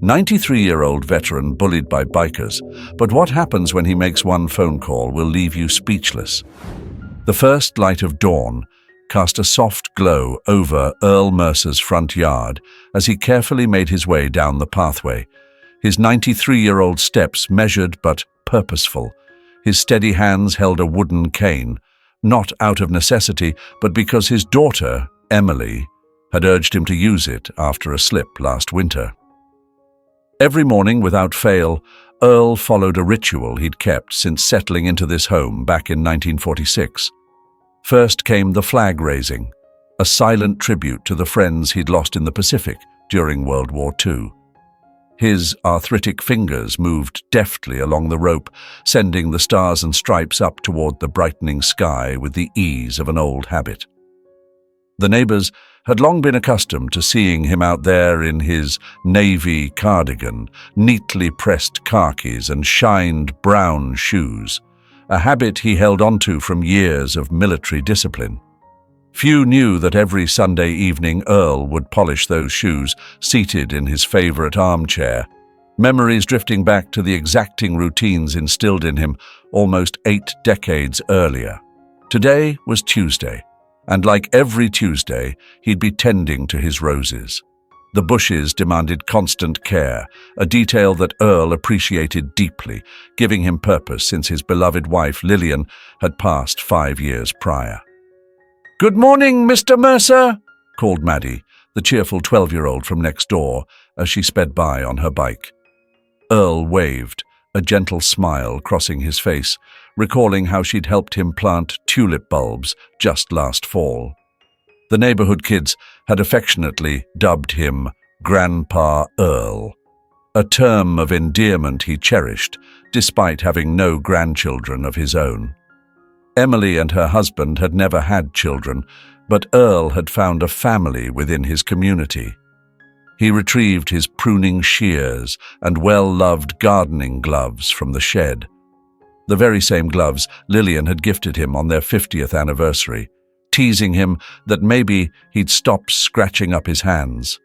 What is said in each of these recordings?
93-year-old veteran bullied by bikers, but what happens when he makes one phone call will leave you speechless. The first light of dawn cast a soft glow over Earl Mercer's front yard as he carefully made his way down the pathway. His 93-year-old steps measured but purposeful. His steady hands held a wooden cane, not out of necessity, but because his daughter, Emily, had urged him to use it after a slip last winter. Every morning, without fail, Earl followed a ritual he'd kept since settling into this home back in 1946. First came the flag raising, a silent tribute to the friends he'd lost in the Pacific during World War II. His arthritic fingers moved deftly along the rope, sending the stars and stripes up toward the brightening sky with the ease of an old habit. The neighbors had long been accustomed to seeing him out there in his navy cardigan, neatly pressed khakis and shined brown shoes, a habit he held onto from years of military discipline. Few knew that every Sunday evening Earl would polish those shoes, seated in his favorite armchair, memories drifting back to the exacting routines instilled in him almost 8 decades earlier. Today was Tuesday, and like every Tuesday, he'd be tending to his roses. The bushes demanded constant care, a detail that Earl appreciated deeply, giving him purpose since his beloved wife Lillian had passed 5 years prior. "Good morning, Mr. Mercer," called Maddie, the cheerful 12-year-old from next door, as she sped by on her bike. Earl waved, a gentle smile crossing his face, recalling how she'd helped him plant tulip bulbs just last fall. The neighborhood kids had affectionately dubbed him Grandpa Earl, a term of endearment he cherished, despite having no grandchildren of his own. Emily and her husband had never had children, but Earl had found a family within his community. He retrieved his pruning shears and well-loved gardening gloves from the shed, the very same gloves Lillian had gifted him on their 50th anniversary, teasing him that maybe he'd stop scratching up his hands.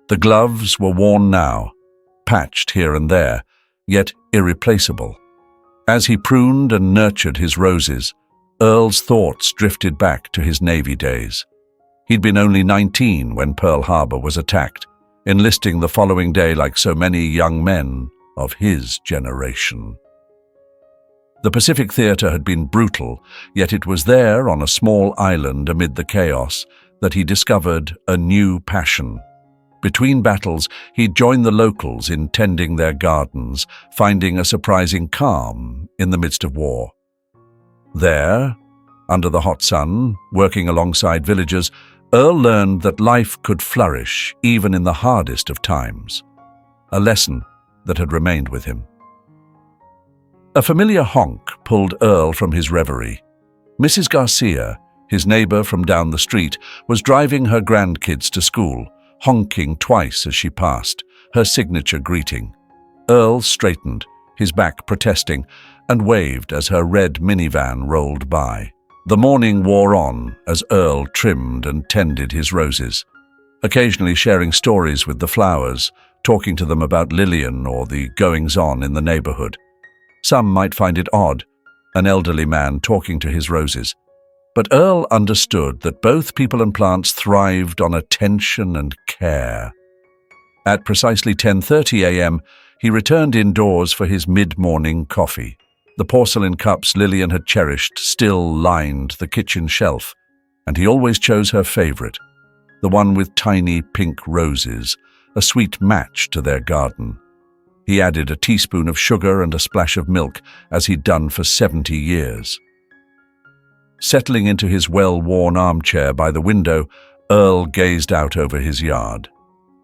The gloves were worn now, patched here and there, yet irreplaceable. As he pruned and nurtured his roses, Earl's thoughts drifted back to his Navy days. He'd been only 19 when Pearl Harbor was attacked, enlisting the following day like so many young men of his generation. The Pacific Theater had been brutal, yet it was there on a small island amid the chaos that he discovered a new passion. Between battles, he'd join the locals in tending their gardens, finding a surprising calm in the midst of war. There, under the hot sun, working alongside villagers, Earl learned that life could flourish even in the hardest of times, a lesson that had remained with him. A familiar honk pulled Earl from his reverie. Mrs. Garcia, his neighbor from down the street, was driving her grandkids to school, honking twice as she passed, her signature greeting. Earl straightened, his back protesting, and waved as her red minivan rolled by. The morning wore on as Earl trimmed and tended his roses, occasionally sharing stories with the flowers, talking to them about Lillian or the goings-on in the neighborhood. Some might find it odd, an elderly man talking to his roses, but Earl understood that both people and plants thrived on attention and care. At precisely 10:30 a.m., he returned indoors for his mid-morning coffee. The porcelain cups Lillian had cherished still lined the kitchen shelf, and he always chose her favorite, the one with tiny pink roses, a sweet match to their garden. He added a teaspoon of sugar and a splash of milk, as he'd done for 70 years. Settling into his well-worn armchair by the window, Earl gazed out over his yard.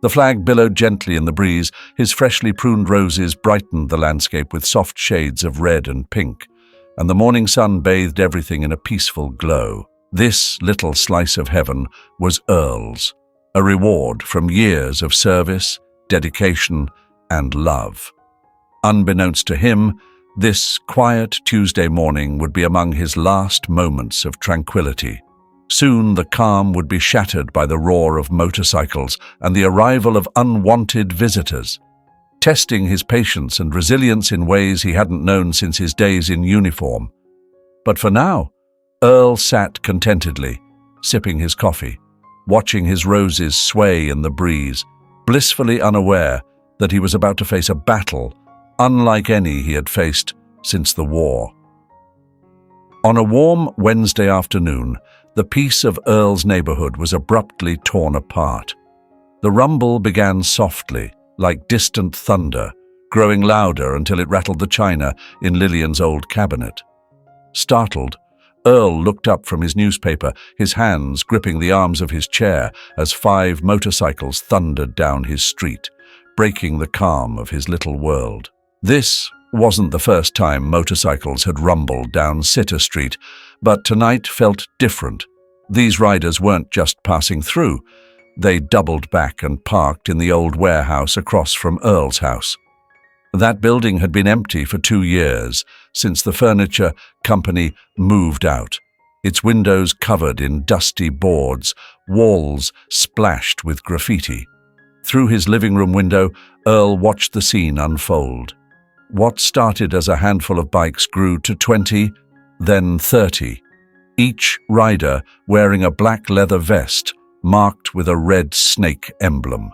The flag billowed gently in the breeze, his freshly pruned roses brightened the landscape with soft shades of red and pink, and the morning sun bathed everything in a peaceful glow. This little slice of heaven was Earl's, a reward from years of service, dedication, and love. Unbeknownst to him, this quiet Tuesday morning would be among his last moments of tranquility, Soon the calm would be shattered by the roar of motorcycles and the arrival of unwanted visitors, testing his patience and resilience in ways he hadn't known since his days in uniform. But for now, Earl sat contentedly, sipping his coffee, watching his roses sway in the breeze, blissfully unaware that he was about to face a battle unlike any he had faced since the war. On a warm Wednesday afternoon, the peace of Earl's neighborhood was abruptly torn apart. The rumble began softly, like distant thunder, growing louder until it rattled the china in Lillian's old cabinet. Startled, Earl looked up from his newspaper, his hands gripping the arms of his chair as 5 motorcycles thundered down his street, breaking the calm of his little world. This wasn't the first time motorcycles had rumbled down Sitter Street, but tonight felt different. These riders weren't just passing through. They doubled back and parked in the old warehouse across from Earl's house. That building had been empty for 2 years, since the furniture company moved out, its windows covered in dusty boards, walls splashed with graffiti. Through his living room window, Earl watched the scene unfold. What started as a handful of bikes grew to 20, then 30, each rider wearing a black leather vest marked with a red snake emblem.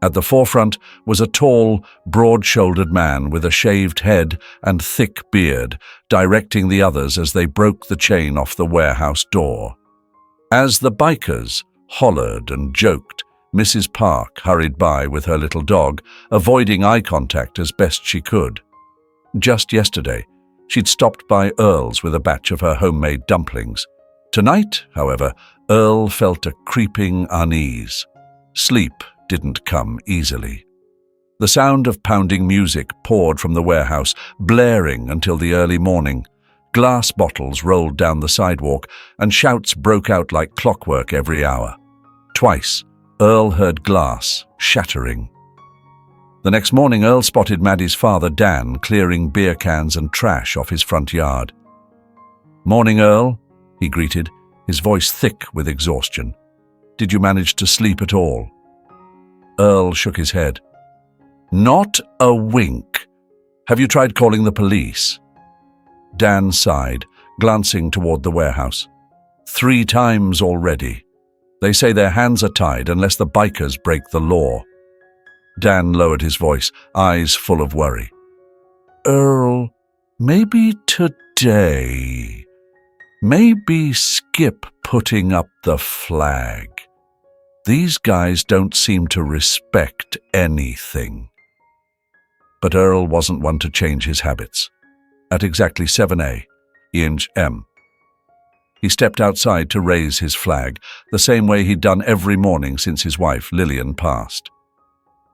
At the forefront was a tall, broad-shouldered man with a shaved head and thick beard, directing the others as they broke the chain off the warehouse door. As the bikers hollered and joked, Mrs. Park hurried by with her little dog, avoiding eye contact as best she could. Just yesterday, she'd stopped by Earl's with a batch of her homemade dumplings. Tonight, however, Earl felt a creeping unease. Sleep didn't come easily. The sound of pounding music poured from the warehouse, blaring until the early morning. Glass bottles rolled down the sidewalk, and shouts broke out like clockwork every hour. Twice, Earl heard glass shattering. The next morning, Earl spotted Maddie's father, Dan, clearing beer cans and trash off his front yard. "Morning, Earl," he greeted, his voice thick with exhaustion. "Did you manage to sleep at all?" Earl shook his head. "Not a wink. Have you tried calling the police?" Dan sighed, glancing toward the warehouse. 3 times already. They say their hands are tied unless the bikers break the law." Dan lowered his voice, eyes full of worry. "Earl, maybe today. Maybe skip putting up the flag. These guys don't seem to respect anything." But Earl wasn't one to change his habits. At exactly 7 a.m., he stepped outside to raise his flag, the same way he'd done every morning since his wife, Lillian, passed.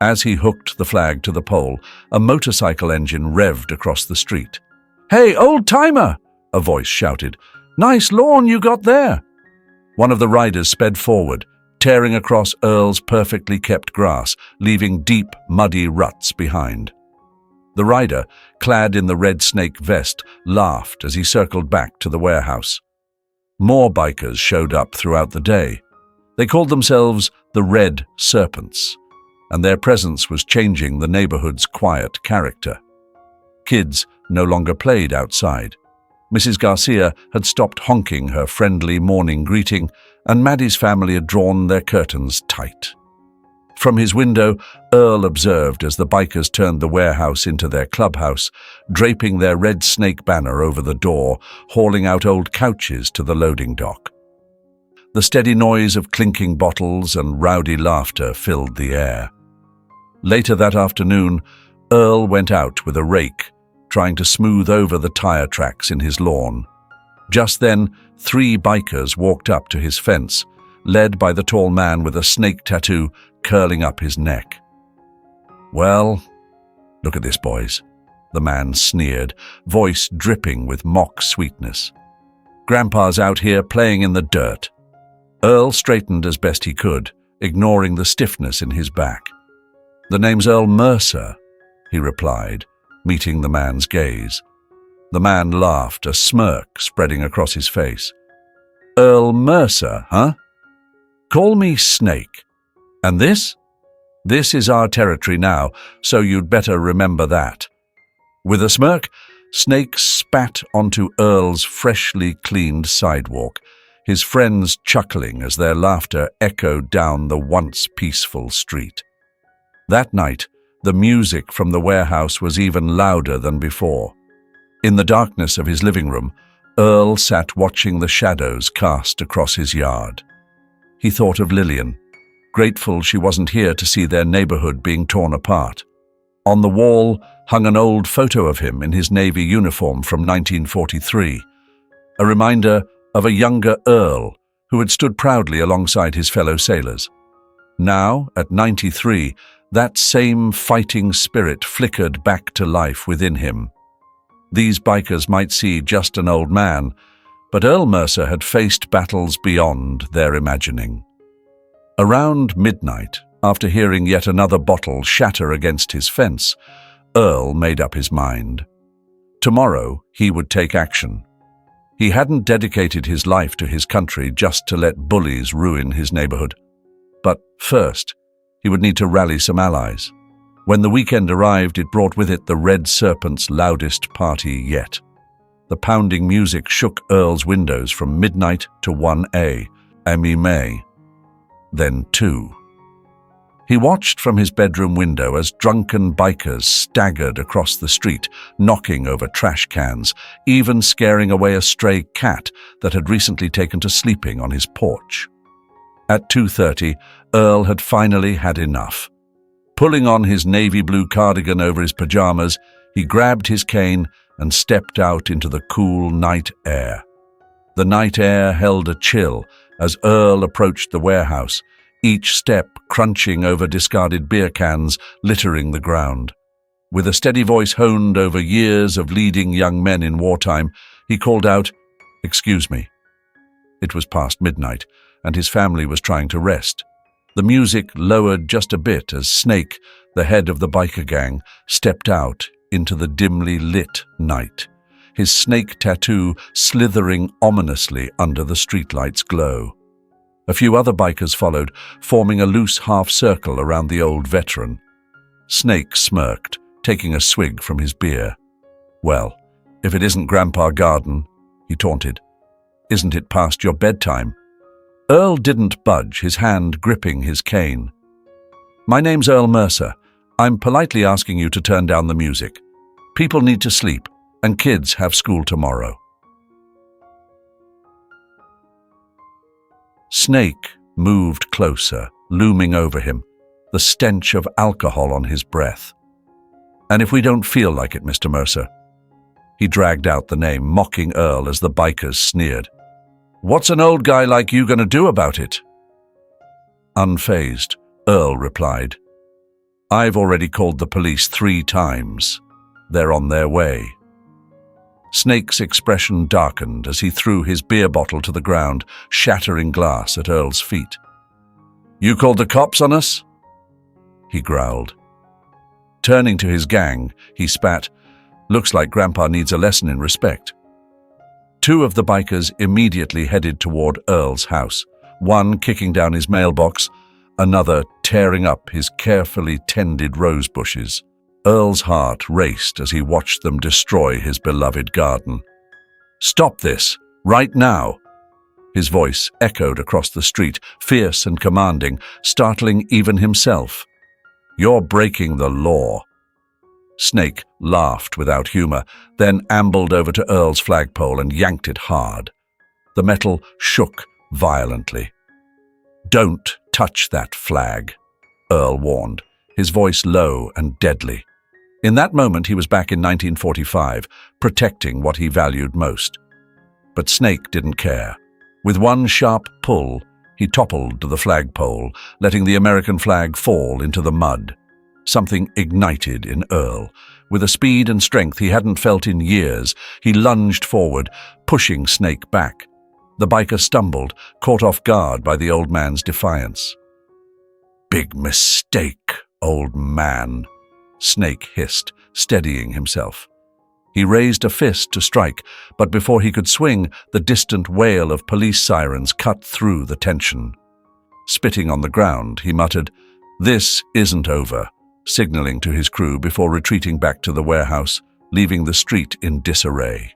As he hooked the flag to the pole, a motorcycle engine revved across the street. "Hey, old-timer!" a voice shouted. "Nice lawn you got there!" One of the riders sped forward, tearing across Earl's perfectly kept grass, leaving deep, muddy ruts behind. The rider, clad in the red snake vest, laughed as he circled back to the warehouse. More bikers showed up throughout the day. They called themselves the Red Serpents, and their presence was changing the neighborhood's quiet character. Kids no longer played outside. Mrs. Garcia had stopped honking her friendly morning greeting, and Maddie's family had drawn their curtains tight. From his window, Earl observed as the bikers turned the warehouse into their clubhouse, draping their red snake banner over the door, hauling out old couches to the loading dock. The steady noise of clinking bottles and rowdy laughter filled the air. Later that afternoon, Earl went out with a rake, trying to smooth over the tire tracks in his lawn. Just then, 3 bikers walked up to his fence, led by the tall man with a snake tattoo curling up his neck. "Well, look at this, boys," the man sneered, voice dripping with mock sweetness. "Grandpa's out here playing in the dirt." Earl straightened as best he could, ignoring the stiffness in his back. "The name's Earl Mercer," he replied, meeting the man's gaze. The man laughed, a smirk spreading across his face. Earl Mercer, huh? Call me Snake. And this? This is our territory now, so you'd better remember that." With a smirk, Snake spat onto Earl's freshly cleaned sidewalk, his friends chuckling as their laughter echoed down the once peaceful street. That night, the music from the warehouse was even louder than before. In the darkness of his living room, Earl sat watching the shadows cast across his yard. He thought of Lillian, grateful she wasn't here to see their neighborhood being torn apart. On the wall hung an old photo of him in his Navy uniform from 1943, a reminder of a younger Earl who had stood proudly alongside his fellow sailors. Now, at 93, that same fighting spirit flickered back to life within him. These bikers might see just an old man, but Earl Mercer had faced battles beyond their imagining. Around midnight, after hearing yet another bottle shatter against his fence, Earl made up his mind. Tomorrow, he would take action. He hadn't dedicated his life to his country just to let bullies ruin his neighborhood. But first, he would need to rally some allies. When the weekend arrived, it brought with it the Red Serpent's loudest party yet. The pounding music shook Earl's windows from midnight to 1 a.m. Then 2. He watched from his bedroom window as drunken bikers staggered across the street, knocking over trash cans, even scaring away a stray cat that had recently taken to sleeping on his porch. At 2:30, Earl had finally had enough. Pulling on his navy blue cardigan over his pajamas, he grabbed his cane and stepped out into the cool night air. The night air held a chill as Earl approached the warehouse, each step crunching over discarded beer cans littering the ground. With a steady voice honed over years of leading young men in wartime, he called out, "Excuse me." It was past midnight, and his family was trying to rest. The music lowered just a bit as Snake, the head of the biker gang, stepped out into the dimly lit night, his snake tattoo slithering ominously under the streetlight's glow. A few other bikers followed, forming a loose half-circle around the old veteran. Snake smirked, taking a swig from his beer. "Well, if it isn't Grandpa Garden," he taunted. "Isn't it past your bedtime?" Earl didn't budge, his hand gripping his cane. "My name's Earl Mercer. I'm politely asking you to turn down the music. People need to sleep, and kids have school tomorrow." Snake moved closer, looming over him, the stench of alcohol on his breath. "And if we don't feel like it, Mr. Mercer?" He dragged out the name, mocking Earl as the bikers sneered. "What's an old guy like you gonna do about it?" Unfazed, Earl replied, "I've already called the police 3 times. They're on their way." Snake's expression darkened as he threw his beer bottle to the ground, shattering glass at Earl's feet. "You called the cops on us?" he growled. Turning to his gang, he spat, "Looks like Grandpa needs a lesson in respect." 2 of the bikers immediately headed toward Earl's house, one kicking down his mailbox, another tearing up his carefully tended rose bushes. Earl's heart raced as he watched them destroy his beloved garden. "Stop this, right now!" His voice echoed across the street, fierce and commanding, startling even himself. "You're breaking the law." Snake laughed without humor, then ambled over to Earl's flagpole and yanked it hard. The metal shook violently. "Don't touch that flag," Earl warned, his voice low and deadly. In that moment, he was back in 1945, protecting what he valued most. But Snake didn't care. With one sharp pull, he toppled the flagpole, letting the American flag fall into the mud. Something ignited in Earl. With a speed and strength he hadn't felt in years, he lunged forward, pushing Snake back. The biker stumbled, caught off guard by the old man's defiance. "Big mistake, old man," Snake hissed, steadying himself. He raised a fist to strike, but before he could swing, the distant wail of police sirens cut through the tension. Spitting on the ground, he muttered, "This isn't over," signaling to his crew before retreating back to the warehouse, leaving the street in disarray.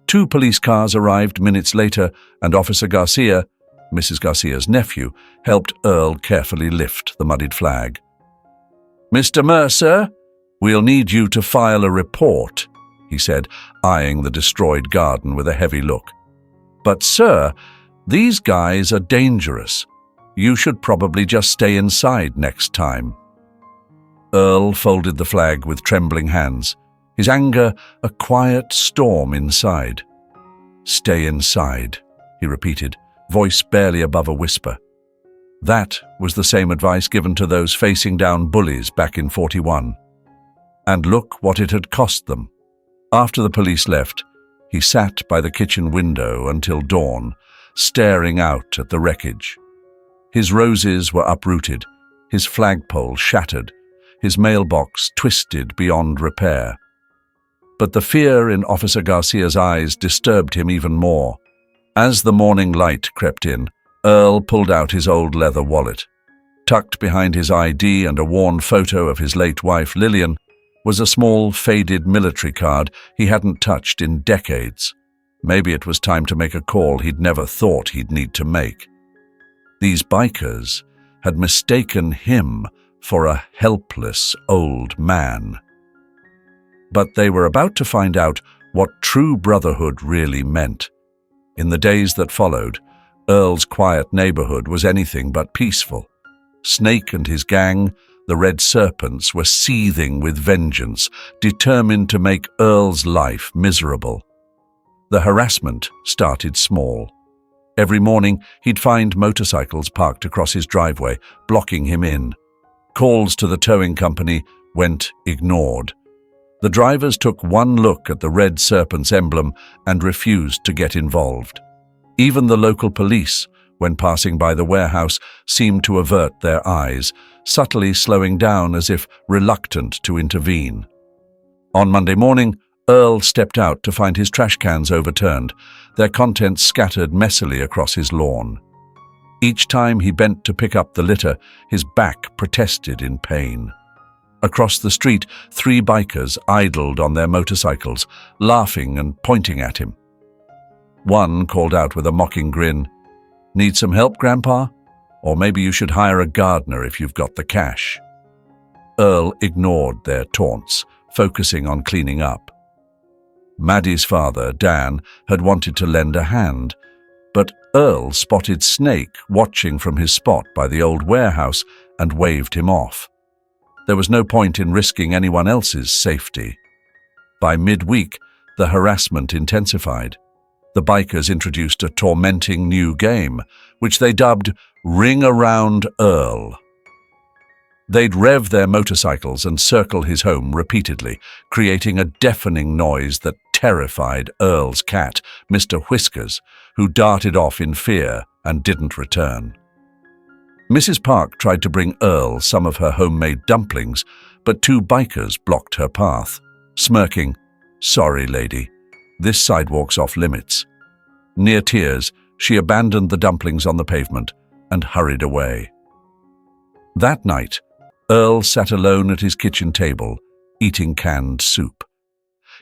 2 police cars arrived minutes later, and Officer Garcia, Mrs. Garcia's nephew, helped Earl carefully lift the muddied flag. "Mr. Mercer, we'll need you to file a report," he said, eyeing the destroyed garden with a heavy look. "But, sir, these guys are dangerous. You should probably just stay inside next time." Earl folded the flag with trembling hands, his anger a quiet storm inside. "Stay inside," he repeated, voice barely above a whisper. That was the same advice given to those facing down bullies back in 41. And look what it had cost them. After the police left, he sat by the kitchen window until dawn, staring out at the wreckage. His roses were uprooted, his flagpole shattered, his mailbox twisted beyond repair. But the fear in Officer Garcia's eyes disturbed him even more. As the morning light crept in, Earl pulled out his old leather wallet. Tucked behind his ID and a worn photo of his late wife Lillian was a small, faded military card he hadn't touched in decades. Maybe it was time to make a call he'd never thought he'd need to make. These bikers had mistaken him for a helpless old man. But they were about to find out what true brotherhood really meant. In the days that followed, Earl's quiet neighborhood was anything but peaceful. Snake and his gang, the Red Serpents, were seething with vengeance, determined to make Earl's life miserable. The harassment started small. Every morning, he'd find motorcycles parked across his driveway, blocking him in. Calls to the towing company went ignored. The drivers took one look at the Red Serpent's emblem and refused to get involved. Even the local police, when passing by the warehouse, seemed to avert their eyes, subtly slowing down as if reluctant to intervene. On Monday morning, Earl stepped out to find his trash cans overturned, their contents scattered messily across his lawn. Each time he bent to pick up the litter, his back protested in pain. Across the street, 3 bikers idled on their motorcycles, laughing and pointing at him. One called out with a mocking grin, "Need some help, Grandpa? Or maybe you should hire a gardener if you've got the cash." Earl ignored their taunts, focusing on cleaning up. Maddie's father, Dan, had wanted to lend a hand, but Earl spotted Snake watching from his spot by the old warehouse and waved him off. There was no point in risking anyone else's safety. By midweek, the harassment intensified. The bikers introduced a tormenting new game, which they dubbed Ring Around Earl. They'd rev their motorcycles and circle his home repeatedly, creating a deafening noise that terrified Earl's cat, Mr. Whiskers, who darted off in fear and didn't return. Mrs. Park tried to bring Earl some of her homemade dumplings, but 2 bikers blocked her path, smirking, "Sorry, lady, this sidewalk's off limits." Near tears, she abandoned the dumplings on the pavement and hurried away. That night, Earl sat alone at his kitchen table, eating canned soup.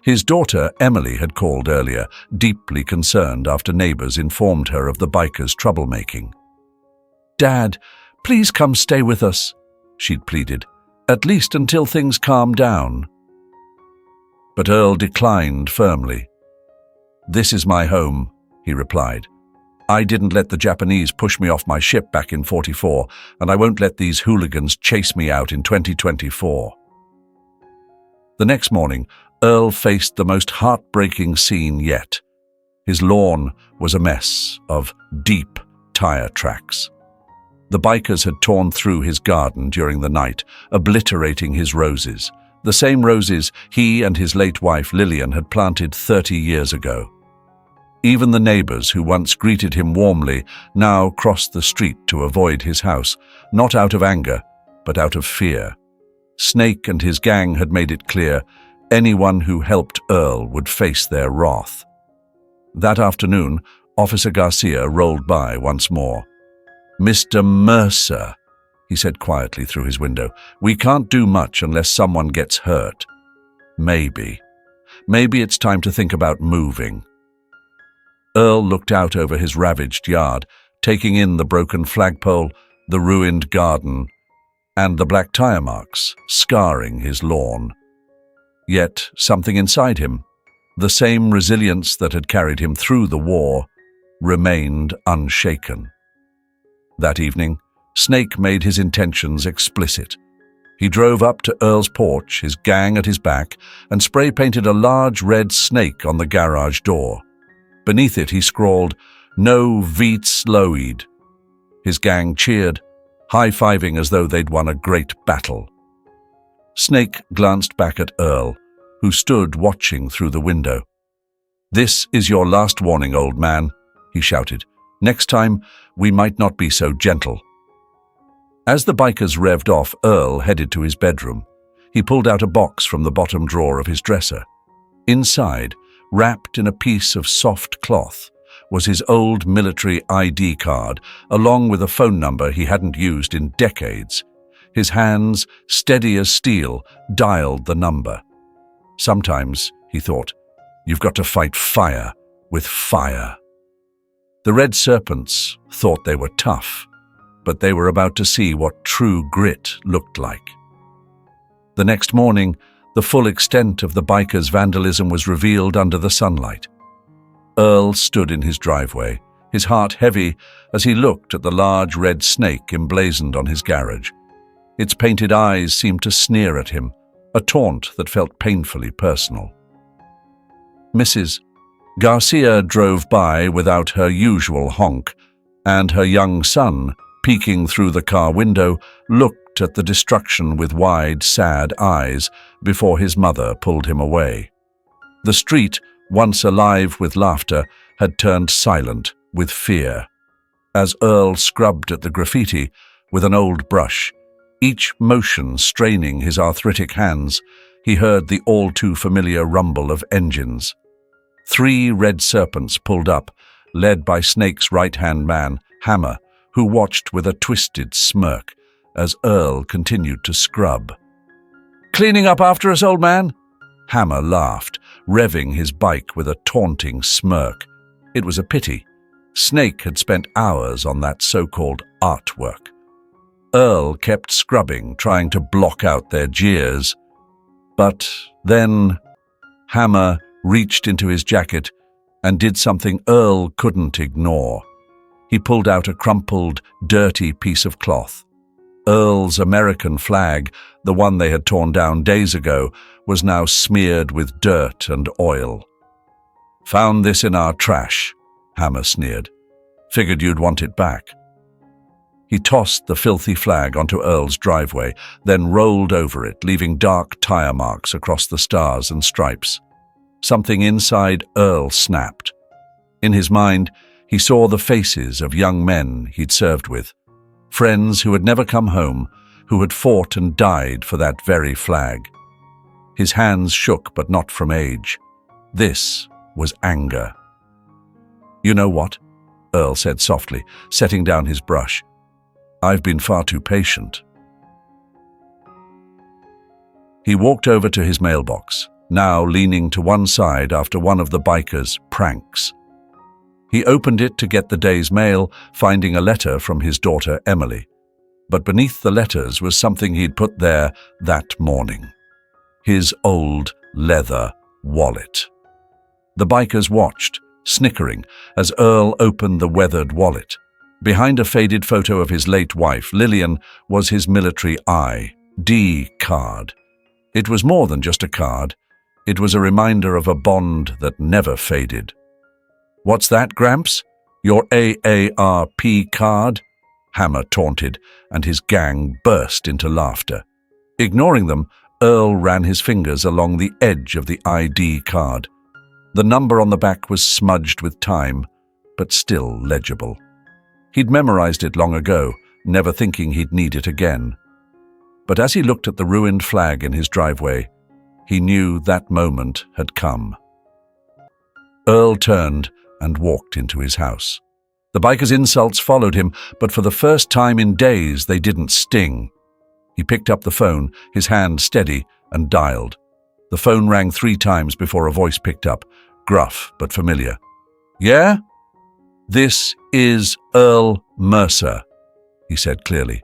His daughter, Emily, had called earlier, deeply concerned after neighbors informed her of the bikers' troublemaking. "Dad, please come stay with us," she'd pleaded, "at least until things calm down." But Earl declined firmly. "This is my home," he replied. "I didn't let the Japanese push me off my ship back in 44, and I won't let these hooligans chase me out in 2024. The next morning, Earl faced the most heartbreaking scene yet. His lawn was a mess of deep tire tracks. The bikers had torn through his garden during the night, obliterating his roses, the same roses he and his late wife Lillian had planted 30 years ago. Even the neighbors who once greeted him warmly now crossed the street to avoid his house, not out of anger, but out of fear. Snake and his gang had made it clear Anyone who helped Earl would face their wrath. That afternoon, Officer Garcia rolled by once more. "Mr. Mercer," he said quietly through his window, "we can't do much unless someone gets hurt. Maybe it's time to think about moving." Earl looked out over his ravaged yard, taking in the broken flagpole, the ruined garden, and the black tire marks scarring his lawn. Yet something inside him, the same resilience that had carried him through the war, remained unshaken. That evening, Snake made his intentions explicit. He drove up to Earl's porch, his gang at his back, and spray-painted a large red snake on the garage door. Beneath it he scrawled, "No Veets Loid." His gang cheered, high-fiving as though they'd won a great battle. Snake glanced back at Earl, who stood watching through the window. "This is your last warning, old man," he shouted. "Next time, we might not be so gentle." As the bikers revved off, Earl headed to his bedroom. He pulled out a box from the bottom drawer of his dresser. Inside, wrapped in a piece of soft cloth, was his old military ID card, along with a phone number he hadn't used in decades. His hands, steady as steel, dialed the number. Sometimes, he thought, you've got to fight fire with fire. The Red Serpents thought they were tough, but they were about to see what true grit looked like. The next morning, the full extent of the bikers' vandalism was revealed under the sunlight. Earl stood in his driveway, his heart heavy as he looked at the large red snake emblazoned on his garage. Its painted eyes seemed to sneer at him, a taunt that felt painfully personal. Mrs. Garcia drove by without her usual honk, and her young son, peeking through the car window, looked at the destruction with wide, sad eyes before his mother pulled him away. The street, once alive with laughter, had turned silent with fear. As Earl scrubbed at the graffiti with an old brush, each motion straining his arthritic hands, he heard the all-too-familiar rumble of engines. 3 Red Serpents pulled up, led by Snake's right-hand man, Hammer, who watched with a twisted smirk as Earl continued to scrub. "Cleaning up after us, old man?" Hammer laughed, revving his bike with a taunting smirk. It was a pity. Snake had spent hours on that so-called artwork. Earl kept scrubbing, trying to block out their jeers. But then Hammer reached into his jacket and did something Earl couldn't ignore. He pulled out a crumpled, dirty piece of cloth. Earl's American flag, the one they had torn down days ago, was now smeared with dirt and oil. "Found this in our trash," Hammer sneered. "Figured you'd want it back." He tossed the filthy flag onto Earl's driveway, then rolled over it, leaving dark tire marks across the stars and stripes. Something inside Earl snapped. In his mind, he saw the faces of young men he'd served with, friends who had never come home, who had fought and died for that very flag. His hands shook, but not from age. This was anger. "You know what?" Earl said softly, setting down his brush. "I've been far too patient." He walked over to his mailbox, now leaning to one side after one of the bikers' pranks. He opened it to get the day's mail, finding a letter from his daughter Emily. But beneath the letters was something he'd put there that morning. His old leather wallet. The bikers watched, snickering, as Earl opened the weathered wallet. Behind a faded photo of his late wife, Lillian, was his military ID card. It was more than just a card. It was a reminder of a bond that never faded. "What's that, Gramps? Your AARP card?" Hammer taunted, and his gang burst into laughter. Ignoring them, Earl ran his fingers along the edge of the ID card. The number on the back was smudged with time, but still legible. He'd memorized it long ago, never thinking he'd need it again. But as he looked at the ruined flag in his driveway, He knew that moment had come. Earl turned and walked into his house. The biker's insults followed him, but for the first time in days they didn't sting. He picked up the phone, his hand steady, and dialed. The phone rang 3 times before a voice picked up, gruff but familiar. "Yeah? This is Earl Mercer," he said clearly.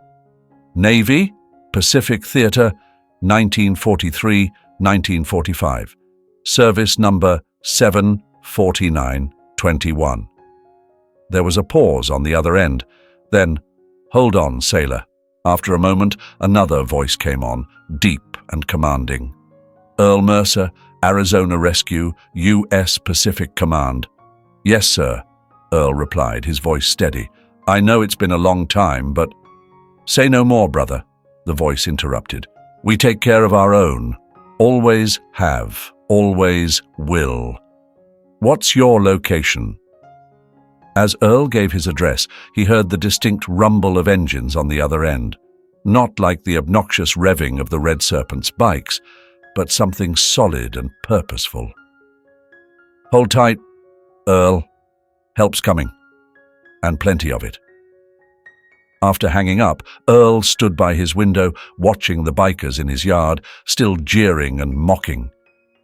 "Navy, Pacific Theater, 1943-1945. Service number 74921. There was a pause on the other end. Then, "Hold on, sailor." After a moment, another voice came on, deep and commanding. "Earl Mercer, Arizona Rescue, U.S. Pacific Command." "Yes, sir," Earl replied, his voice steady. "I know it's been a long time, but—" "Say no more, brother," the voice interrupted. "We take care of our own. Always have, always will. What's your location?" As Earl gave his address, he heard the distinct rumble of engines on the other end. Not like the obnoxious revving of the Red Serpent's bikes, but something solid and purposeful. "Hold tight, Earl. Help's coming. And plenty of it." After hanging up, Earl stood by his window, watching the bikers in his yard, still jeering and mocking.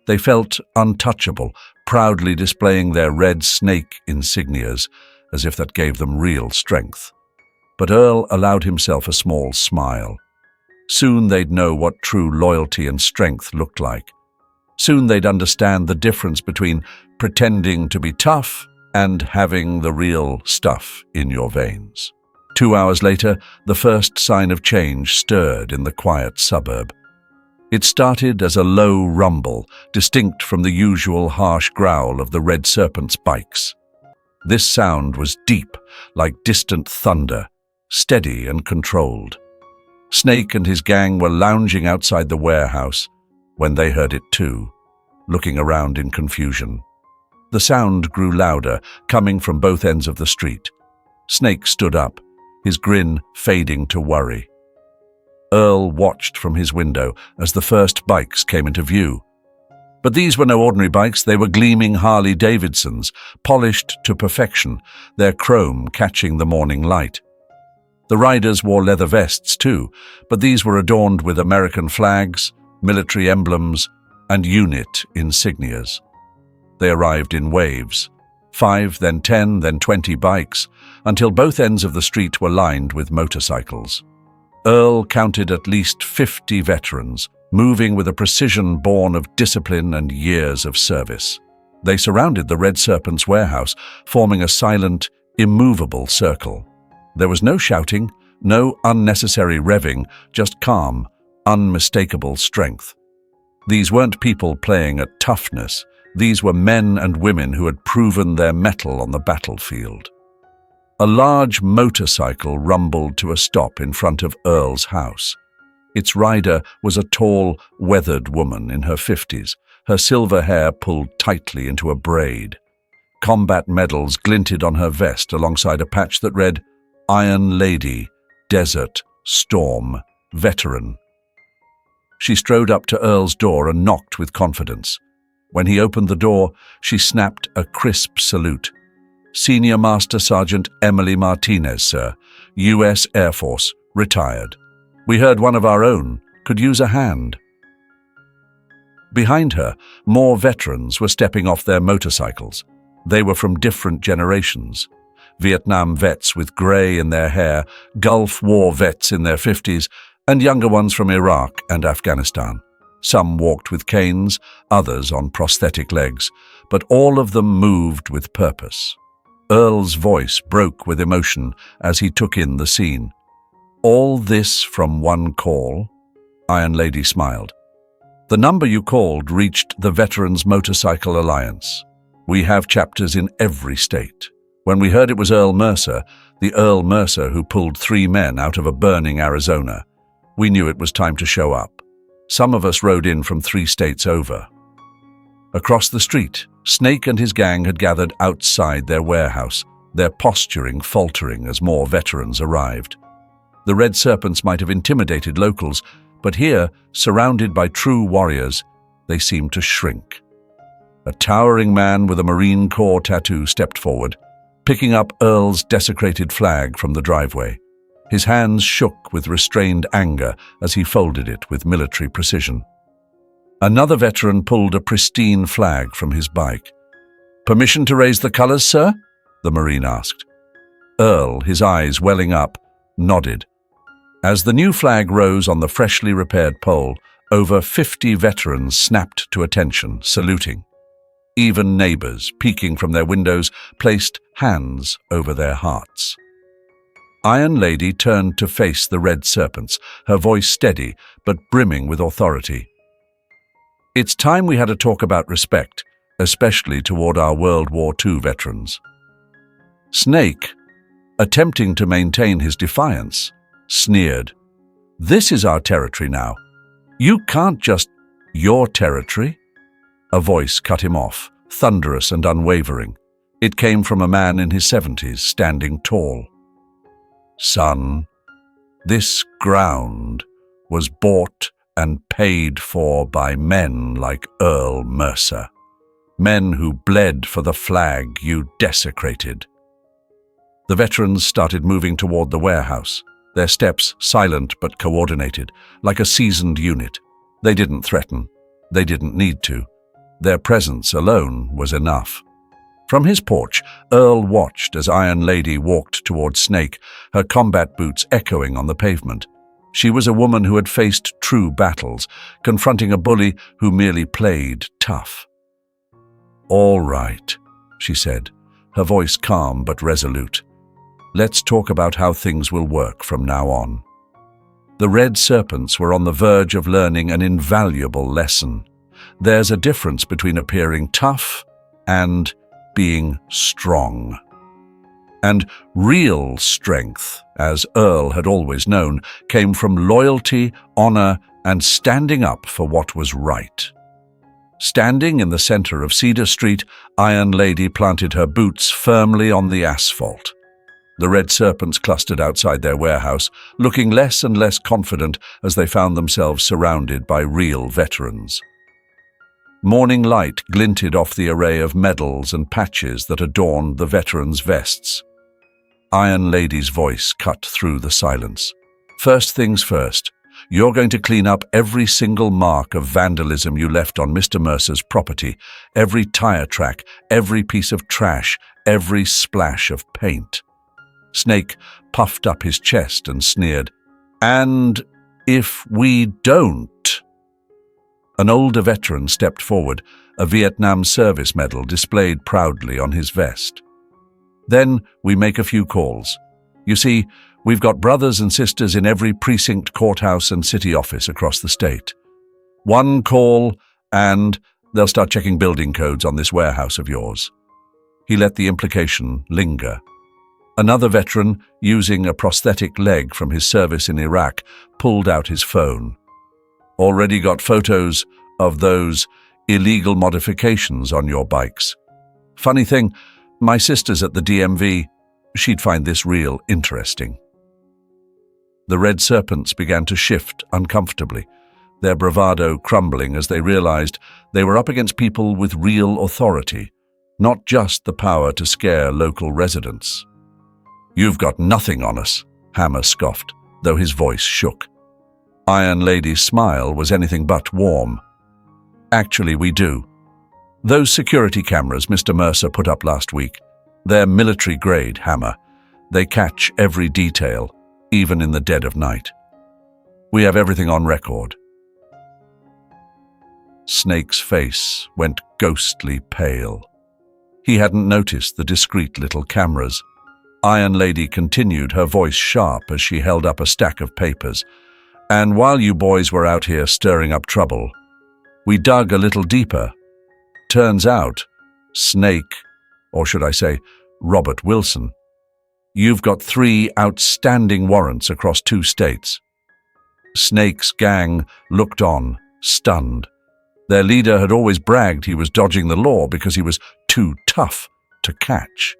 They felt untouchable, proudly displaying their red snake insignias, as if that gave them real strength. But Earl allowed himself a small smile. Soon they'd know what true loyalty and strength looked like. Soon they'd understand the difference between pretending to be tough and having the real stuff in your veins. 2 hours later, the first sign of change stirred in the quiet suburb. It started as a low rumble, distinct from the usual harsh growl of the Red Serpent's bikes. This sound was deep, like distant thunder, steady and controlled. Snake and his gang were lounging outside the warehouse when they heard it too, looking around in confusion. The sound grew louder, coming from both ends of the street. Snake stood up, his grin fading to worry. Earl watched from his window as the first bikes came into view. But these were no ordinary bikes. They were gleaming Harley-Davidsons, polished to perfection, their chrome catching the morning light. The riders wore leather vests too, but these were adorned with American flags, military emblems, and unit insignias. They arrived in waves, 5, then 10, then 20 bikes, until both ends of the street were lined with motorcycles. Earl counted at least 50 veterans, moving with a precision born of discipline and years of service. They surrounded the Red Serpent's warehouse, forming a silent, immovable circle. There was no shouting, no unnecessary revving, just calm, unmistakable strength. These weren't people playing at toughness. These were men and women who had proven their mettle on the battlefield. A large motorcycle rumbled to a stop in front of Earl's house. Its rider was a tall, weathered woman in her 50s, her silver hair pulled tightly into a braid. Combat medals glinted on her vest alongside a patch that read, "Iron Lady, Desert, Storm, Veteran." She strode up to Earl's door and knocked with confidence. When he opened the door, she snapped a crisp salute. "Senior Master Sergeant Emily Martinez, sir, U.S. Air Force, retired. We heard one of our own could use a hand." Behind her, more veterans were stepping off their motorcycles. They were from different generations. Vietnam vets with grey in their hair, Gulf War vets in their 50s, and younger ones from Iraq and Afghanistan. Some walked with canes, others on prosthetic legs, but all of them moved with purpose. Earl's voice broke with emotion as he took in the scene. "All this from one call?" Iron Lady smiled. "The number you called reached the Veterans Motorcycle Alliance. We have chapters in every state. When we heard it was Earl Mercer, the Earl Mercer who pulled 3 men out of a burning Arizona, we knew it was time to show up. Some of us rode in from 3 states over." Across the street, Snake and his gang had gathered outside their warehouse, their posturing faltering as more veterans arrived. The Red Serpents might have intimidated locals, but here, surrounded by true warriors, they seemed to shrink. A towering man with a Marine Corps tattoo stepped forward, picking up Earl's desecrated flag from the driveway. His hands shook with restrained anger as he folded it with military precision. Another veteran pulled a pristine flag from his bike. "Permission to raise the colors, sir?" the Marine asked. Earl, his eyes welling up, nodded. As the new flag rose on the freshly repaired pole, over 50 veterans snapped to attention, saluting. Even neighbors, peeking from their windows, placed hands over their hearts. Iron Lady turned to face the Red Serpents, her voice steady but brimming with authority. "It's time we had a talk about respect, especially toward our World War II veterans." Snake, attempting to maintain his defiance, sneered. "This is our territory now. You can't just—" "Your territory?" A voice cut him off, thunderous and unwavering. It came from a man in his 70s, standing tall. "Son, this ground was bought and paid for by men like Earl Mercer. Men who bled for the flag you desecrated." The veterans started moving toward the warehouse, their steps silent but coordinated, like a seasoned unit. They didn't threaten. They didn't need to. Their presence alone was enough. From his porch, Earl watched as Iron Lady walked toward Snake, her combat boots echoing on the pavement. She was a woman who had faced true battles, confronting a bully who merely played tough. "All right," she said, her voice calm but resolute. "Let's talk about how things will work from now on." The Red Serpents were on the verge of learning an invaluable lesson. There's a difference between appearing tough and being strong. And real strength, as Earl had always known, came from loyalty, honor, and standing up for what was right. Standing in the center of Cedar Street, Iron Lady planted her boots firmly on the asphalt. The Red Serpents clustered outside their warehouse, looking less and less confident as they found themselves surrounded by real veterans. Morning light glinted off the array of medals and patches that adorned the veterans' vests. Iron Lady's voice cut through the silence. "First things first, you're going to clean up every single mark of vandalism you left on Mr. Mercer's property, every tire track, every piece of trash, every splash of paint." Snake puffed up his chest and sneered. "And if we don't?" An older veteran stepped forward, a Vietnam service medal displayed proudly on his vest. "Then we make a few calls. You see, we've got brothers and sisters in every precinct, courthouse, and city office across the state. One call, and they'll start checking building codes on this warehouse of yours." He let the implication linger. Another veteran, using a prosthetic leg from his service in Iraq, pulled out his phone. "Already got photos of those illegal modifications on your bikes. Funny thing, my sister's at the DMV. She'd find this real interesting." The Red Serpents began to shift uncomfortably, their bravado crumbling as they realized they were up against people with real authority, not just the power to scare local residents. "You've got nothing on us," Hammer scoffed, though his voice shook. Iron Lady's smile was anything but warm. "Actually, we do. Those security cameras Mr. Mercer put up last week, they're military-grade, Hammer. They catch every detail, even in the dead of night. We have everything on record." Snake's face went ghostly pale. He hadn't noticed the discreet little cameras. Iron Lady continued, her voice sharp as she held up a stack of papers. "And while you boys were out here stirring up trouble, we dug a little deeper. Turns out, Snake, or should I say, Robert Wilson, you've got 3 outstanding warrants across 2 states." Snake's gang looked on, stunned. Their leader had always bragged he was dodging the law because he was too tough to catch.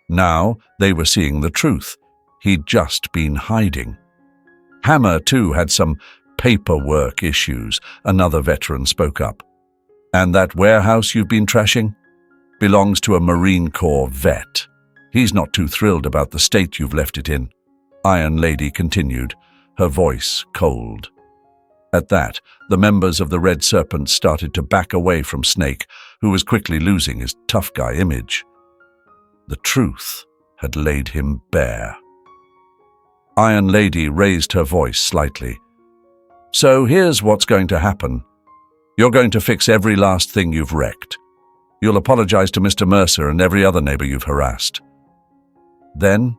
Now they were seeing the truth. He'd just been hiding. Hammer, too, had some Paperwork issues, another veteran spoke up. And that warehouse you've been trashing? Belongs to a Marine Corps vet. He's not too thrilled about the state you've left it in. Iron Lady continued, her voice cold. At that, the members of the Red Serpent started to back away from Snake, who was quickly losing his tough guy image. The truth had laid him bare. Iron Lady raised her voice slightly. So here's what's going to happen. You're going to fix every last thing you've wrecked. You'll apologize to Mr. Mercer and every other neighbor you've harassed. Then,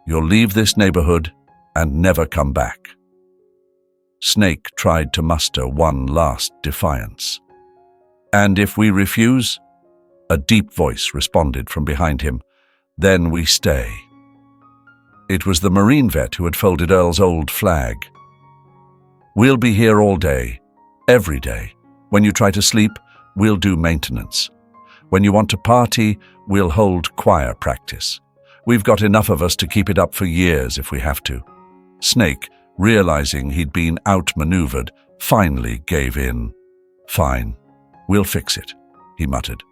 you'll leave this neighborhood and never come back. Snake tried to muster one last defiance. And if we refuse? A deep voice responded from behind him. Then we stay. It was the Marine vet who had folded Earl's old flag. We'll be here all day, every day. When you try to sleep, we'll do maintenance. When you want to party, we'll hold choir practice. We've got enough of us to keep it up for years if we have to. Snake, realizing he'd been outmaneuvered, finally gave in. Fine, we'll fix it, he muttered.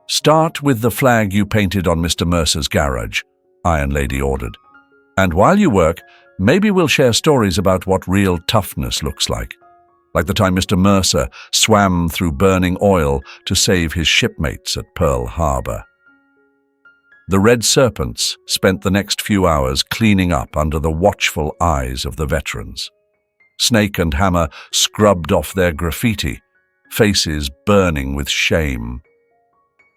Start with the flag you painted on Mr. Mercer's garage, Iron Lady ordered. And while you work, maybe we'll share stories about what real toughness looks like the time Mr. Mercer swam through burning oil to save his shipmates at Pearl Harbor. The Red Serpents spent the next few hours cleaning up under the watchful eyes of the veterans. Snake and Hammer scrubbed off their graffiti, faces burning with shame.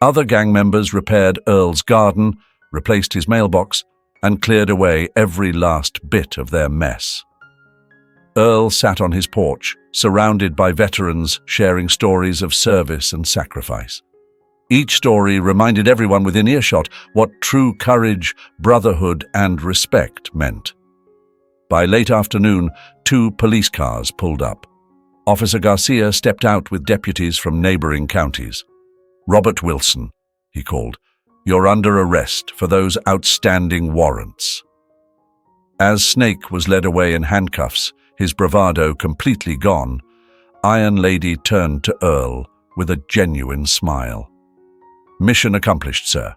Other gang members repaired Earl's garden, replaced his mailbox, and cleared away every last bit of their mess. Earl sat on his porch, surrounded by veterans sharing stories of service and sacrifice. Each story reminded everyone within earshot what true courage, brotherhood, and respect meant. By late afternoon, 2 police cars pulled up. Officer Garcia stepped out with deputies from neighboring counties. Robert Wilson, he called, you're under arrest for those outstanding warrants. As Snake was led away in handcuffs, his bravado completely gone, Iron Lady turned to Earl with a genuine smile. Mission accomplished, sir.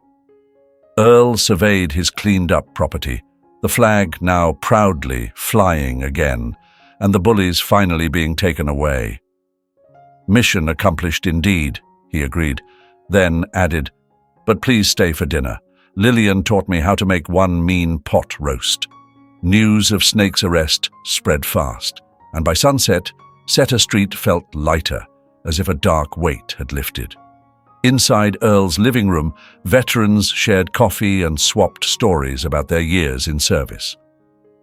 Earl surveyed his cleaned-up property, the flag now proudly flying again, and the bullies finally being taken away. Mission accomplished indeed, he agreed, then added, but please stay for dinner. Lillian taught me how to make one mean pot roast. News of Snake's arrest spread fast, and by sunset, Setter Street felt lighter, as if a dark weight had lifted. Inside Earl's living room, veterans shared coffee and swapped stories about their years in service.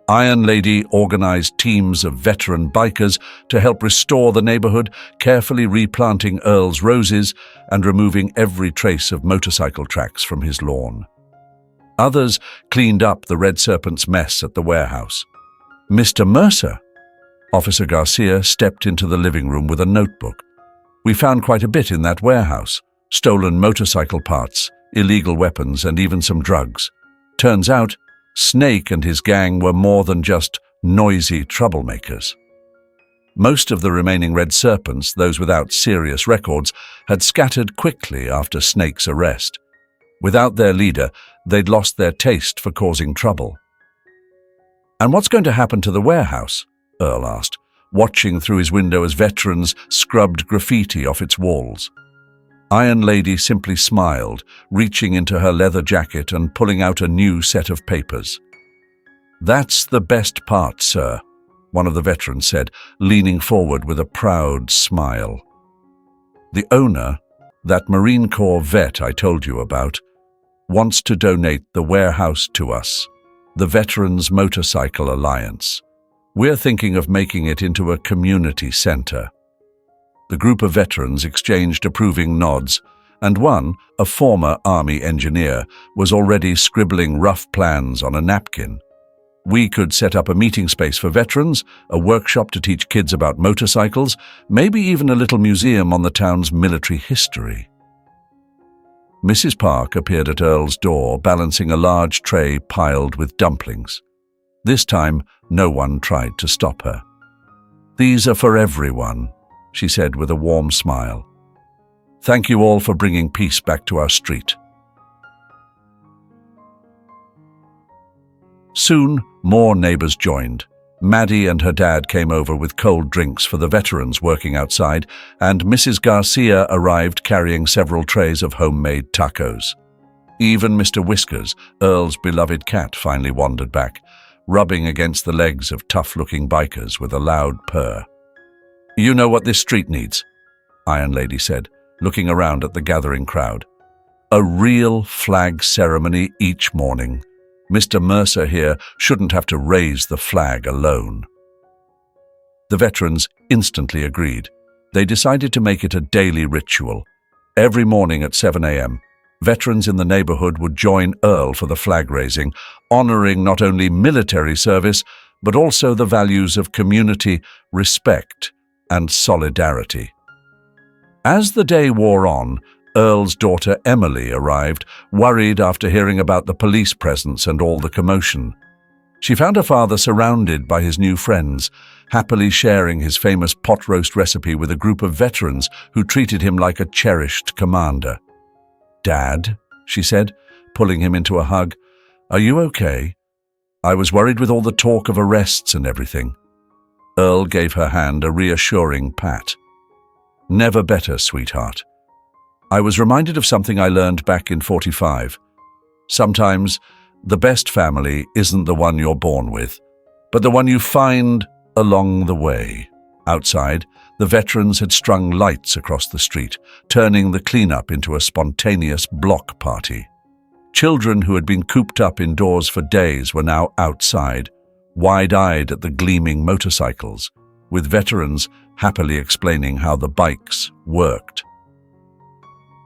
Iron Lady organized teams of veteran bikers to help restore the neighborhood, carefully replanting Earl's roses and removing every trace of motorcycle tracks from his lawn. Others cleaned up the Red Serpent's mess at the warehouse. Mr. Mercer! Officer Garcia stepped into the living room with a notebook. We found quite a bit in that warehouse. Stolen motorcycle parts, illegal weapons, and even some drugs. Turns out, Snake and his gang were more than just noisy troublemakers. Most of the remaining Red Serpents, those without serious records, had scattered quickly after Snake's arrest. Without their leader, they'd lost their taste for causing trouble. And what's going to happen to the warehouse? Earl asked, watching through his window as veterans scrubbed graffiti off its walls. Iron Lady simply smiled, reaching into her leather jacket and pulling out a new set of papers. That's the best part, sir, one of the veterans said, leaning forward with a proud smile. The owner, that Marine Corps vet I told you about, wants to donate the warehouse to us, the Veterans Motorcycle Alliance. We're thinking of making it into a community center. The group of veterans exchanged approving nods, and one, a former Army engineer, was already scribbling rough plans on a napkin. We could set up a meeting space for veterans, a workshop to teach kids about motorcycles, maybe even a little museum on the town's military history. Mrs. Park appeared at Earl's door, balancing a large tray piled with dumplings. This time, no one tried to stop her. "These are for everyone," she said with a warm smile. "Thank you all for bringing peace back to our street." Soon, more neighbors joined. Maddie and her dad came over with cold drinks for the veterans working outside, and Mrs. Garcia arrived carrying several trays of homemade tacos. Even Mr. Whiskers, Earl's beloved cat, finally wandered back, rubbing against the legs of tough-looking bikers with a loud purr. "You know what this street needs," Iron Lady said, looking around at the gathering crowd. "A real flag ceremony each morning. Mr. Mercer here shouldn't have to raise the flag alone." The veterans instantly agreed. They decided to make it a daily ritual. Every morning at 7 a.m., veterans in the neighborhood would join Earl for the flag raising, honoring not only military service, but also the values of community, respect, and solidarity. As the day wore on, Earl's daughter Emily arrived, worried after hearing about the police presence and all the commotion. She found her father surrounded by his new friends, happily sharing his famous pot roast recipe with a group of veterans who treated him like a cherished commander. "Dad," she said, pulling him into a hug, "are you okay? I was worried with all the talk of arrests and everything." Earl gave her hand a reassuring pat. "Never better, sweetheart. I was reminded of something I learned back in 45. Sometimes the best family isn't the one you're born with, but the one you find along the way." Outside, the veterans had strung lights across the street, turning the cleanup into a spontaneous block party. Children who had been cooped up indoors for days were now outside, wide-eyed at the gleaming motorcycles, with veterans happily explaining how the bikes worked.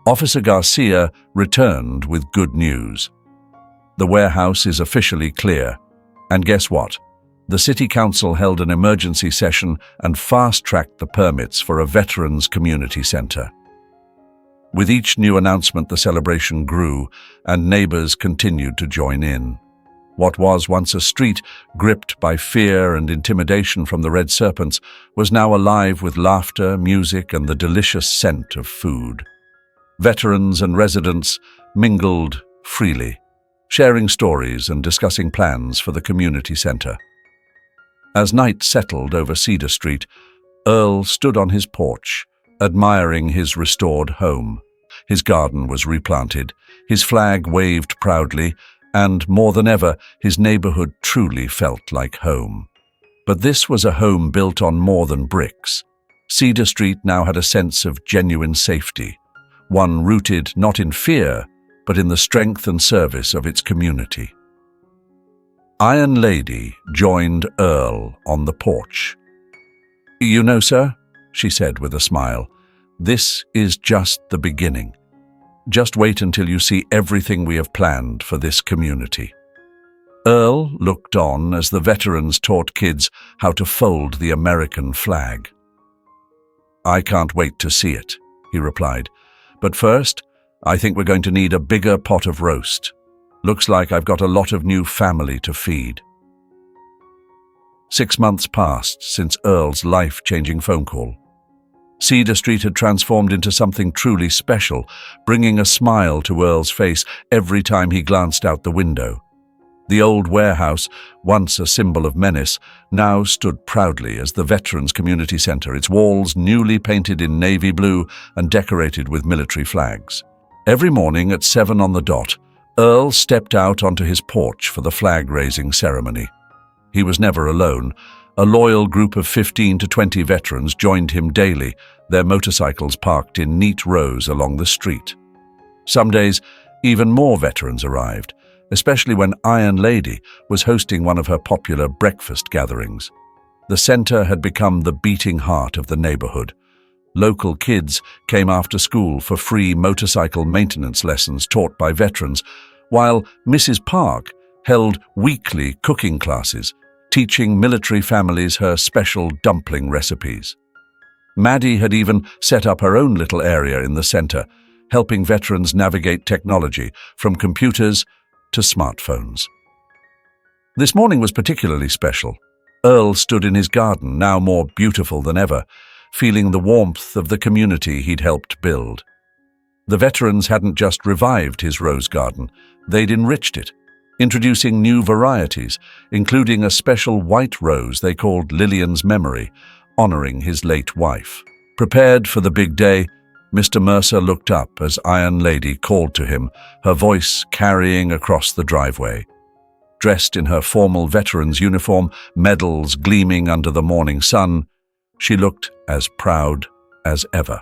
Officer Garcia returned with good news. The warehouse is officially clear, and guess what? The City Council held an emergency session and fast-tracked the permits for a Veterans Community Center. With each new announcement, the celebration grew, and neighbors continued to join in. What was once a street gripped by fear and intimidation from the Red Serpents was now alive with laughter, music, and the delicious scent of food. Veterans and residents mingled freely, sharing stories and discussing plans for the community center. As night settled over Cedar Street, Earl stood on his porch, admiring his restored home. His garden was replanted, his flag waved proudly, and more than ever, his neighborhood truly felt like home. But this was a home built on more than bricks. Cedar Street now had a sense of genuine safety, one rooted not in fear, but in the strength and service of its community. Iron Lady joined Earl on the porch. "You know, sir," she said with a smile, "this is just the beginning. Just wait until you see everything we have planned for this community." Earl looked on as the veterans taught kids how to fold the American flag. "I can't wait to see it," he replied. "But first, I think we're going to need a bigger pot of roast. Looks like I've got a lot of new family to feed." 6 months passed since Earl's life-changing phone call. Cedar Street had transformed into something truly special, bringing a smile to Earl's face every time he glanced out the window. The old warehouse, once a symbol of menace, now stood proudly as the Veterans Community Center, its walls newly painted in navy blue and decorated with military flags. Every morning at 7 on the dot, Earl stepped out onto his porch for the flag-raising ceremony. He was never alone. A loyal group of 15 to 20 veterans joined him daily, their motorcycles parked in neat rows along the street. Some days, even more veterans arrived, especially when Iron Lady was hosting one of her popular breakfast gatherings. The center had become the beating heart of the neighborhood. Local kids came after school for free motorcycle maintenance lessons taught by veterans, while Mrs. Park held weekly cooking classes, teaching military families her special dumpling recipes. Maddie had even set up her own little area in the center, helping veterans navigate technology from computers to smartphones. This morning was particularly special. Earl stood in his garden, now more beautiful than ever, feeling the warmth of the community he'd helped build. The veterans hadn't just revived his rose garden, they'd enriched it, introducing new varieties, including a special white rose they called Lillian's Memory, honoring his late wife. Prepared for the big day, Mr. Mercer looked up as Iron Lady called to him, her voice carrying across the driveway. Dressed in her formal veteran's uniform, medals gleaming under the morning sun, she looked as proud as ever.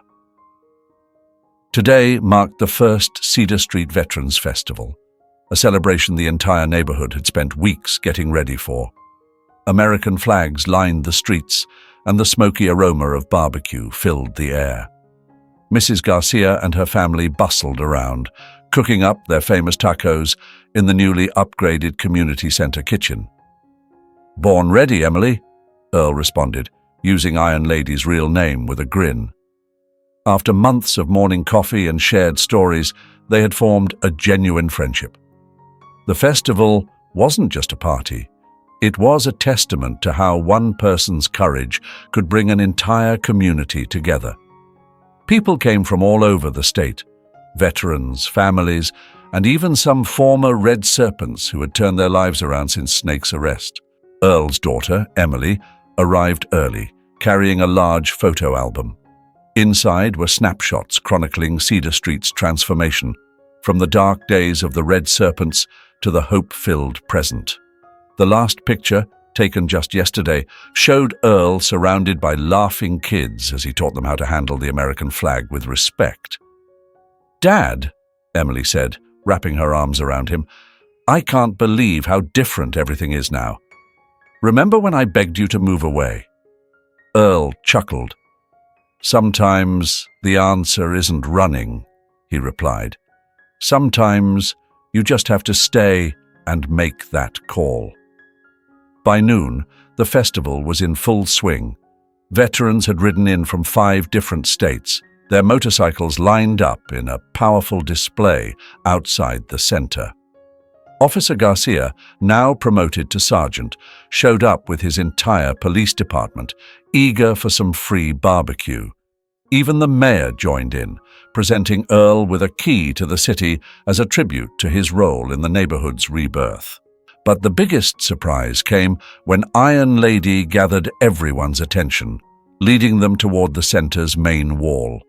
Today marked the first Cedar Street Veterans Festival, a celebration the entire neighborhood had spent weeks getting ready for. American flags lined the streets, and the smoky aroma of barbecue filled the air. Mrs. Garcia and her family bustled around, cooking up their famous tacos in the newly upgraded community center kitchen. "Born ready, Emily," Earl responded, using Iron Lady's real name with a grin. After months of morning coffee and shared stories, they had formed a genuine friendship. The festival wasn't just a party. It was a testament to how one person's courage could bring an entire community together. People came from all over the state, veterans, families, and even some former Red Serpents who had turned their lives around since Snake's arrest. Earl's daughter, Emily, arrived early, carrying a large photo album. Inside were snapshots chronicling Cedar Street's transformation, from the dark days of the Red Serpents to the hope-filled present. The last picture, taken just yesterday, showed Earl surrounded by laughing kids as he taught them how to handle the American flag with respect. "Dad," Emily said, wrapping her arms around him, "I can't believe how different everything is now. Remember when I begged you to move away?" Earl chuckled. "Sometimes the answer isn't running," he replied. "Sometimes you just have to stay and make that call." By noon, the festival was in full swing. Veterans had ridden in from 5 different states, their motorcycles lined up in a powerful display outside the center. Officer Garcia, now promoted to sergeant, showed up with his entire police department, eager for some free barbecue. Even the mayor joined in, presenting Earl with a key to the city as a tribute to his role in the neighborhood's rebirth. But the biggest surprise came when Iron Lady gathered everyone's attention, leading them toward the center's main wall.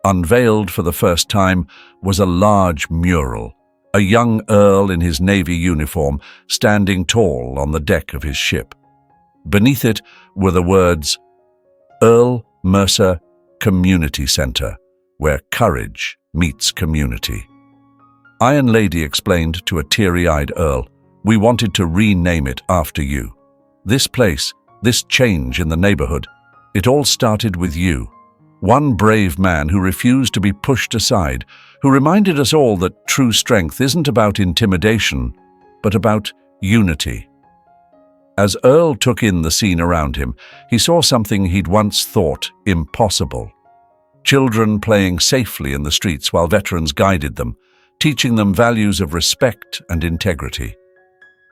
Unveiled for the first time was a large mural, a young Earl in his Navy uniform standing tall on the deck of his ship. Beneath it were the words, "Earl Mercer Community Center, where courage meets community." Iron Lady explained to a teary-eyed Earl, "We wanted to rename it after you. This place, this change in the neighborhood, it all started with you. One brave man who refused to be pushed aside, who reminded us all that true strength isn't about intimidation, but about unity." As Earl took in the scene around him, he saw something he'd once thought impossible. Children playing safely in the streets while veterans guided them, teaching them values of respect and integrity.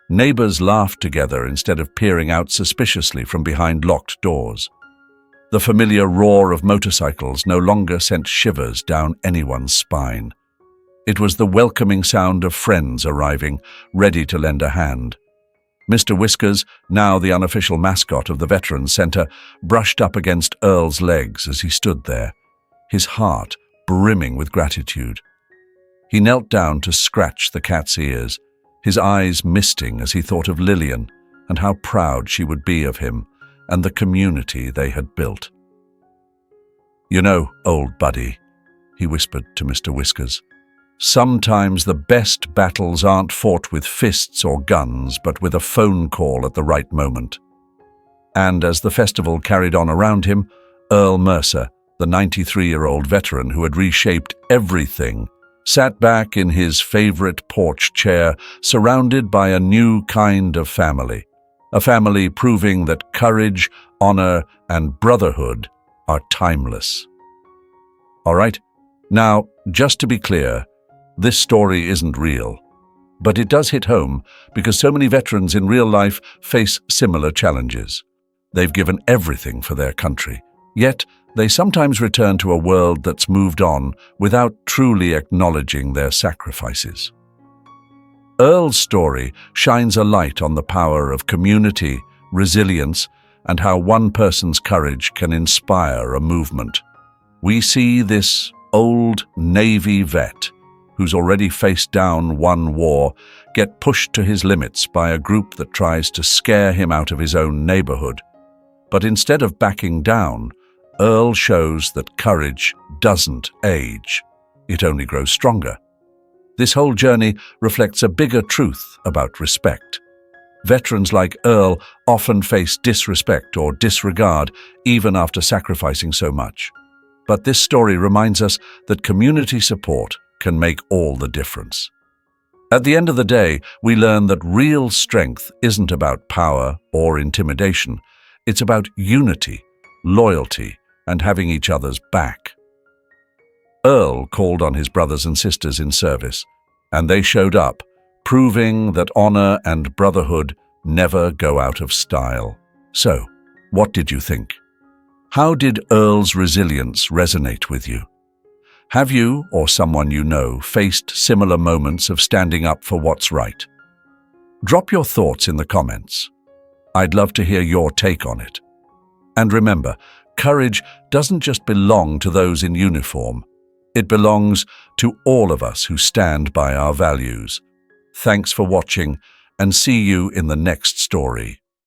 Neighbors laughed together instead of peering out suspiciously from behind locked doors. The familiar roar of motorcycles no longer sent shivers down anyone's spine. It was the welcoming sound of friends arriving, ready to lend a hand. Mr. Whiskers, now the unofficial mascot of the Veterans Center, brushed up against Earl's legs as he stood there, his heart brimming with gratitude. He knelt down to scratch the cat's ears, his eyes misting as he thought of Lillian and how proud she would be of him and the community they had built. "You know, old buddy," he whispered to Mr. Whiskers, "sometimes the best battles aren't fought with fists or guns, but with a phone call at the right moment." And as the festival carried on around him, Earl Mercer, the 93-year-old veteran who had reshaped everything, sat back in his favorite porch chair, surrounded by a new kind of family, a family proving that courage, honor, and brotherhood are timeless. All right, now, just to be clear, this story isn't real. But it does hit home because so many veterans in real life face similar challenges. They've given everything for their country, yet they sometimes return to a world that's moved on without truly acknowledging their sacrifices. Earl's story shines a light on the power of community, resilience, and how one person's courage can inspire a movement. We see this old Navy vet, who's already faced down one war, get pushed to his limits by a group that tries to scare him out of his own neighborhood. But instead of backing down, Earl shows that courage doesn't age. It only grows stronger. This whole journey reflects a bigger truth about respect. Veterans like Earl often face disrespect or disregard even after sacrificing so much. But this story reminds us that community support can make all the difference. At the end of the day, we learn that real strength isn't about power or intimidation. It's about unity, loyalty, and having each other's back. Earl called on his brothers and sisters in service, and they showed up, proving that honor and brotherhood never go out of style. So, what did you think? How did Earl's resilience resonate with you? Have you, or someone you know, faced similar moments of standing up for what's right? Drop your thoughts in the comments. I'd love to hear your take on it. And remember, courage doesn't just belong to those in uniform. It belongs to all of us who stand by our values. Thanks for watching, and see you in the next story.